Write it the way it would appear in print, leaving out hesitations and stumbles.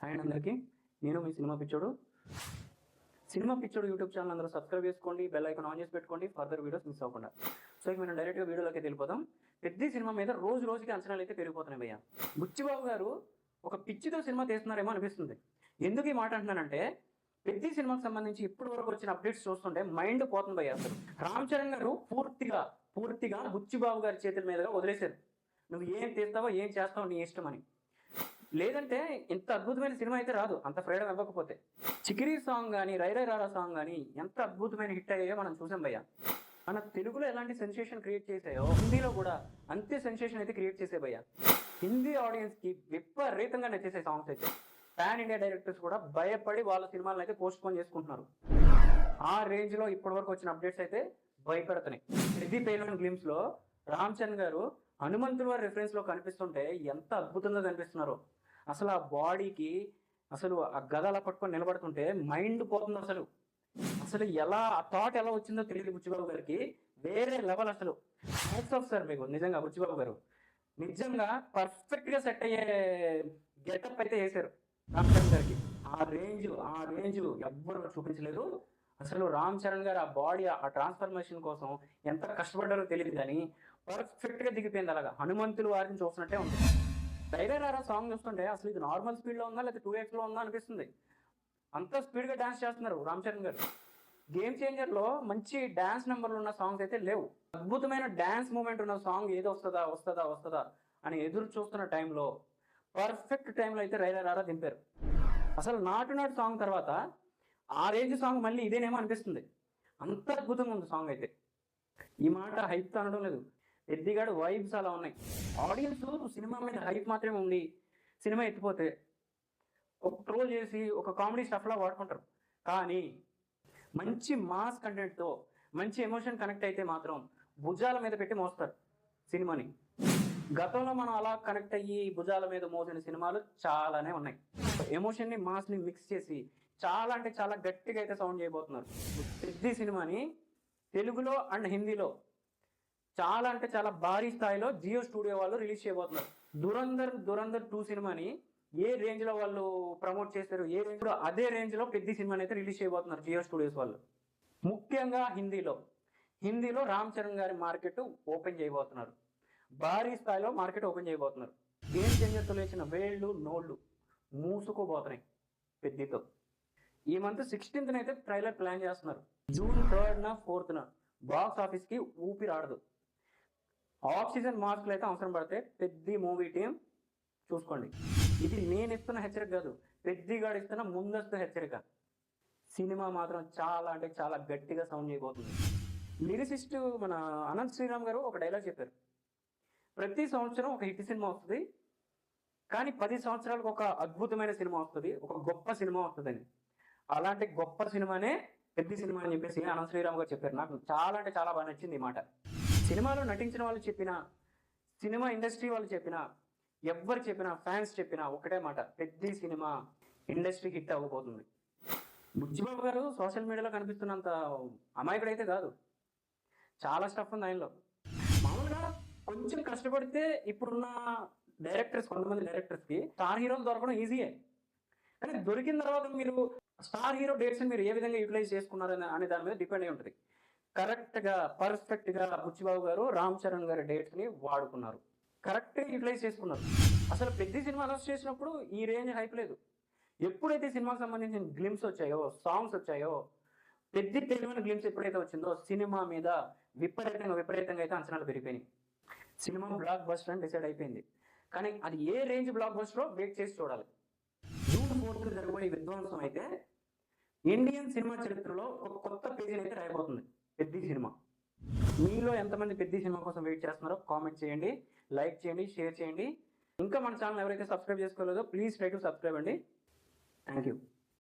Hi అండి అందరికీ. నేను మీ సినిమా పిచ్చోడు యూట్యూబ్ ఛానల్ అందరూ సబ్స్క్రైబ్ చేసుకోండి, బెల్ ఐకాన్ ఆన్ చేసి పెట్టుకోండి ఫర్దర్ వీడియోస్ మిస్ అవ్వకుండా. సో ఇక మనం డైరెక్ట్గా వీడియోలోకి వెళ్ళిపోదాం. పెద్ద సినిమా మీద రోజు రోజుకి అంచనాలు అయితే పెరిగిపోతున్నాయి భయ్య. బుచ్చిబాబు గారు ఒక పిచ్చితో సినిమా తీస్తున్నారేమో అనిపిస్తుంది. ఎందుకు ఈ మాట అంటున్నానంటే, పెద్ద సినిమాకి సంబంధించి ఇప్పటి వరకు వచ్చిన అప్డేట్స్ చూస్తుంటే మైండ్ పోతుంది భయ్య. అసలు రామ్ చరణ్ గారు పూర్తిగా బుచ్చిబాబు గారి చేతుల మీదుగా వదిలేశారు. నువ్వు ఏం తీస్తావో ఏం చేస్తావో నీ ఇష్టం అని. లేదంటే ఇంత అద్భుతమైన సినిమా అయితే రాదు అంత ఫ్రీడమ్ ఇవ్వకపోతే. చికిరీ సాంగ్ కానీ రైరై రారా సాంగ్ కానీ ఎంత అద్భుతమైన హిట్ అయ్యాయో మనం చూసాం భయ్య. మన తెలుగులో ఎలాంటి సెన్సేషన్ క్రియేట్ చేసాయో హిందీలో కూడా అంతే సెన్సేషన్ అయితే క్రియేట్ చేసే భయ్య. హిందీ ఆడియన్స్కి విపరీతంగా నచ్చేసే సాంగ్స్ అయితే పాన్ ఇండియా డైరెక్టర్స్ కూడా భయపడి వాళ్ళ సినిమాలను అయితే పోస్ట్ పోన్ చేసుకుంటున్నారు. ఆ రేంజ్లో ఇప్పటి వరకు వచ్చిన అప్డేట్స్ అయితే భయపెడుతున్నాయి. పెద్ది పేలోన్ గ్లిమ్స్లో రామ్ చరణ్ గారు హనుమంతుల వారి రెఫరెన్స్లో కనిపిస్తుంటే ఎంత అద్భుతంగా కనిపిస్తున్నారో. అసలు ఆ బాడీకి అసలు ఆ గద అలా పట్టుకొని నిలబడుతుంటే మైండ్ పోతుంది. అసలు ఎలా ఆ థాట్ ఎలా వచ్చిందో తెలియదు బుచ్చిబాబు గారికి. వేరే లెవెల్ అసలు. హ్యాట్స్ ఆఫ్ సార్ మీకు నిజంగా బుచ్చిబాబు గారు. నిజంగా పర్ఫెక్ట్గా సెట్ అయ్యే గెటప్ అయితే వేశారు రామ్ చరణ్ గారికి. ఆ రేంజ్ ఎవ్వరు చూపించలేదు. అసలు రామ్ చరణ్ గారు ఆ బాడీ ఆ ట్రాన్స్ఫర్మేషన్ కోసం ఎంత కష్టపడ్డారో తెలియదు కానీ పర్ఫెక్ట్గా దిగిపోయింది. అలాగా హనుమంతులు వారిని చూసినట్టే ఉంది. రైరై రారా సాంగ్ చూస్తుంటే అసలు ఇది నార్మల్ స్పీడ్లో ఉందా లేకపోతే 2x ఉందా అనిపిస్తుంది. అంత స్పీడ్గా డ్యాన్స్ చేస్తున్నారు రామ్ చరణ్ గారు. గేమ్ చేంజర్లో మంచి డ్యాన్స్ నెంబర్లు ఉన్న సాంగ్స్ అయితే లేవు. అద్భుతమైన డ్యాన్స్ మూమెంట్ ఉన్న సాంగ్ ఏదో వస్తుందా అని ఎదురు చూస్తున్న టైంలో పర్ఫెక్ట్ టైంలో అయితే రైరై రారా దింపారు. అసలు నాటు సాంగ్ తర్వాత ఆ రేంజ్ సాంగ్ మళ్ళీ ఇదేనేమో అనిపిస్తుంది. అంత అద్భుతంగా ఉంది సాంగ్ అయితే. ఈ మాట హైప్ అనడం లేదు, పెద్దిగాడు వైబ్స్ అలా ఉన్నాయి. ఆడియన్స్ సినిమా మీద హైప్ మాత్రమే ఉంది. సినిమా ఎత్తిపోతే ఒక ట్రోల్ చేసి ఒక కామెడీ స్టఫ్లా వాడుకుంటారు. కానీ మంచి మాస్ కంటెంట్తో మంచి ఎమోషన్ కనెక్ట్ అయితే మాత్రం భుజాల మీద పెట్టి మోస్తారు సినిమాని. గతంలో మనం అలా కనెక్ట్ అయ్యి భుజాల మీద మోసిన సినిమాలు చాలానే ఉన్నాయి. ఎమోషన్ని మాస్ని మిక్స్ చేసి చాలా అంటే చాలా గట్టిగా అయితే సౌండ్ చేయబోతున్నారు. పెద్ద సినిమాని తెలుగులో అండ్ హిందీలో చాలా అంటే చాలా భారీ స్థాయిలో జియో స్టూడియో వాళ్ళు రిలీజ్ చేయబోతున్నారు. దురంధర్ 2 సినిమాని ఏ రేంజ్లో వాళ్ళు ప్రమోట్ చేస్తారు, ఏ రేంజ్లో అదే రేంజ్లో పెద్ద సినిమాని అయితే రిలీజ్ చేయబోతున్నారు జియో స్టూడియోస్ వాళ్ళు. ముఖ్యంగా హిందీలో రామ్ చరణ్ గారి మార్కెట్ ఓపెన్ చేయబోతున్నారు. భారీ స్థాయిలో మార్కెట్ ఓపెన్ చేయబోతున్నారు. గేమ్ చేంజర్తో లేచిన వేళ్ళు నోళ్ళు మూసుకోబోతున్నాయి పెద్దతో. ఈ మంత్ 16th అయితే ట్రైలర్ ప్లాన్ చేస్తున్నారు. జూన్ 3rd 4th బాక్స్ ఆఫీస్కి ఊపిరాడదు. ఆక్సిజన్ మాస్క్లు అయితే అవసరం పడితే పెద్ద మూవీ టీం చూసుకోండి. ఇది నేను ఇస్తున్న హెచ్చరిక కాదు, పెద్దిగాడు ఇస్తున్న ముందస్తు హెచ్చరిక. సినిమా మాత్రం చాలా అంటే చాలా గట్టిగా సౌండ్ చేయబోతుంది. లిరిసిస్ట్ మన అనంత్ శ్రీరామ్ గారు ఒక డైలాగ్ చెప్పారు, ప్రతి సంవత్సరం ఒక హిట్ సినిమా వస్తుంది కానీ 10 సంవత్సరాలకు ఒక అద్భుతమైన సినిమా వస్తుంది, ఒక గొప్ప సినిమా వస్తుందని. అలాంటి గొప్ప సినిమానే పెద్ద సినిమా అని చెప్పేసి అనంత్ శ్రీరామ్ గారు చెప్పారు. నాకు చాలా అంటే చాలా బాగా నచ్చింది ఈ మాట. సినిమాలో నటించిన వాళ్ళు చెప్పినా, సినిమా ఇండస్ట్రీ వాళ్ళు చెప్పినా, ఎవ్వరు చెప్పినా, ఫ్యాన్స్ చెప్పినా ఒకటే మాట, పెద్ద సినిమా ఇండస్ట్రీ హిట్ అవ్వబోతుంది. బుచ్చిబాబు గారు సోషల్ మీడియాలో కనిపిస్తున్నంత అమాయకుడు అయితే కాదు. చాలా స్టఫ్ ఉంది ఆయనలో. మామూలుగా కొంచెం కష్టపడితే ఇప్పుడున్న కొంతమంది డైరెక్టర్స్కి స్టార్ హీరోలు దొరకడం ఈజీయే. కానీ దొరికిన తర్వాత మీరు స్టార్ హీరో డేట్స్ని మీరు ఏ విధంగా యూటిలైజ్ చేసుకున్నారని అనే దాని మీద డిపెండ్ అయి ఉంటుంది. కరెక్ట్గా పర్ఫెక్ట్గా బుచ్చిబాబు గారు రామ్ చరణ్ గారి డేట్స్ని వాడుకున్నారు, కరెక్ట్గా యూటిలైజ్ చేసుకున్నారు. అసలు పెద్ద సినిమా అనౌన్స్ చేసినప్పుడు ఈ రేంజ్ హైప్ లేదు. ఎప్పుడైతే సినిమాకి సంబంధించిన గ్లిమ్స్ వచ్చాయో, సాంగ్స్ వచ్చాయో, పెద్ద తెలివైన గ్లిమ్స్ ఎప్పుడైతే వచ్చిందో సినిమా మీద విపరీతంగా అయితే అంచనాలు పెరిగిపోయినాయి. సినిమా బ్లాక్ బస్టర్ అని డిసైడ్ అయిపోయింది. కానీ అది ఏ రేంజ్ బ్లాక్ బస్టరో వెయిట్ చేసి చూడాలి. జూన్ 4th జరగబోయే విధ్వంసం అయితే ఇండియన్ సినిమా చరిత్రలో ఒక కొత్త పేజీని అయితే రాయబోతుంది పెద్ద సినిమా. మీలో ఎంతమంది పెద్ద సినిమా కోసం వెయిట్ చేస్తున్నారో కామెంట్ చేయండి, లైక్ చేయండి, షేర్ చేయండి. ఇంకా మన ఛానల్ ఎవరైతే సబ్స్క్రైబ్ చేసుకోలేదో ప్లీజ్ ట్రై టు సబ్స్క్రైబ్ అండి. Thank you.